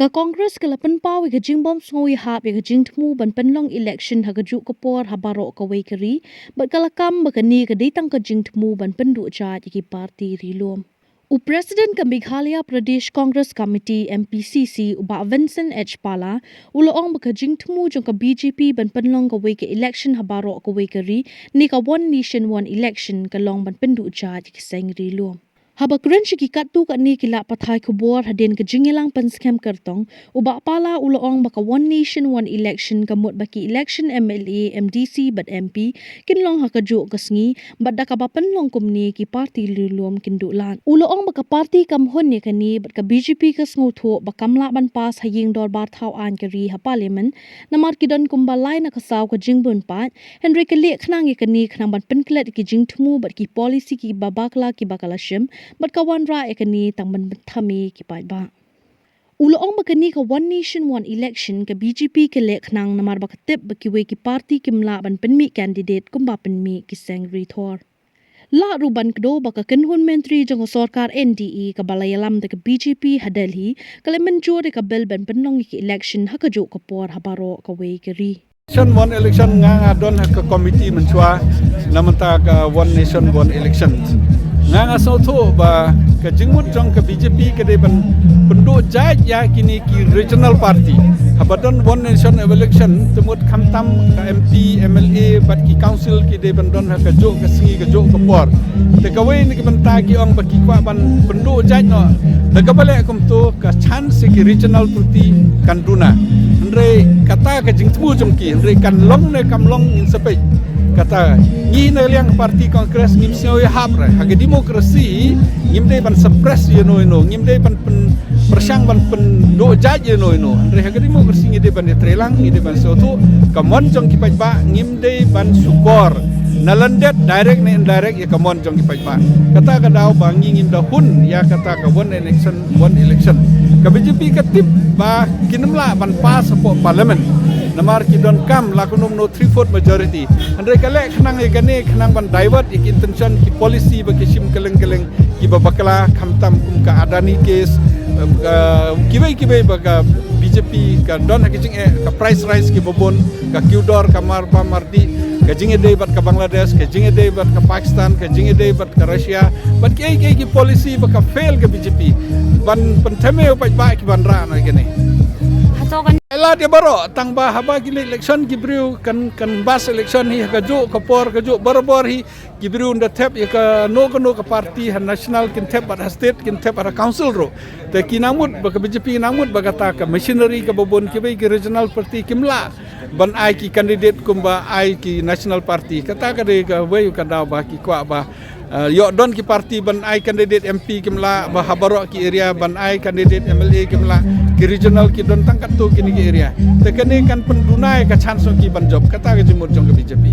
Ka Congress ka lapan pau ka jingbom ngoi hap ka jingtmu ban penlong election ha ka juk ka por ha baro ka wei kari bat kala kam ba ka ni ka ditang ka jingtmu ban pendu cha ki parti rilom. President ka Meghalaya Pradesh Congress Committee MPCC uba Vincent H Pala uloong ba ka jingtmu jong ka BJP ban penlong ka wei ka election ha baro ka wei kari ni ka one nation one election ka long ban pendu cha ki seng rilom. Habak ren shiki katu kat ni kila pathai kubor hadin ke jingelang penskem kertong uba pala uloong baka one nation one election kamut baki election MLA MDC bat MP kinlong hakaju kasngi bat da kabapen long kumni ki parti lulum kindulan uloong baka parti kamhon ni kani bat ka BJP ka sngoto bakamla ban pas haying dor bar thau an kari ha parliament namar kidon kumbalai na kasaw ka jingbun pat Henry kali khnang kani khnang ban penklet ki jingtmu bat ki policy ki babakla ki bakalashim bat kawan ra ekani tangban thami ki pai ba uloong bakani ka one nation one election ka BJP ke lek nang namar bakatep bakiwe ki parti kimla ban penmi candidate kumba penmi ki seng rithor la ruban kdo baka kenhun menteri jong sarkar NDE ka balayalam de ka BJP hadelhi kale menjur ka bel ban penong ki election hakajo ka por habaro ka we keri election nga don ka committee menchua namanta ka one nation one election nga soto ba ka jingmut jong ka BJP ka de ban pendu jaj ya kini ki regional party habadon one nation election temut khamtam ka MP MLA bat ki council ki de ban don ka jo ka singi ka jo ka por te ka we ni ki ban tagi ong ba ki kwa ban pendu jaj no da ka bale kum to ka chance ki regional party kanduna andre kata ka jingtmu jong ki andre kan long ne kam long in sepe kata ni na liang parti kongres ngim sio ya hapra hage demokrasi ngim de ban suppress you know ngim de ban persang ban pen do jaj you know andre hage demokrasi ngi de ban trelang ngi de ban soto kamon jong ki ba ngim de ban support nalandet direct ne indirect ya kamon jong ki ba kata ka daw ba ngim da hun ya kata ka one election ka BJP ka tip ba kinamla ban pas po parliament namar ki don kam lakunum no 3/4 majority andre kale khnang ekane khnang ban divert ik intention ki policy ba kisim keleng ki babakla khamtam kum ka adani case kibai ba ka BJP ka don hakijing ka price rise ki bobon ka kudor kamar pamardi ka jinge day bat ka Bangladesh ka jinge day bat ka Pakistan ka jinge day bat ka Russia bat ki policy ba ka fail ka BJP ban penteme ba ki ban ra no ikene Ela dia baro tang ba haba gile election gibriu kan bas election hi ka jo bor hi gibriu nda tep ya ka no ka parti ha national kin tep at state kin tep at council ro te kinamut ba ka BJP namut ba kata ka machinery ka bobon ki bai ki regional party kimla ban ai ki candidate kumba ai ki national party kata ka de ka wei ka daw ba ki kwa ba yo don ki parti ban ai candidate MP kimla ba habaro ki area ban ai candidate MLA kimla ki regional ki don tangkat tu kini ki area te kene kan pendunai ka chance ki ban job kata ka jimur jong ke BJP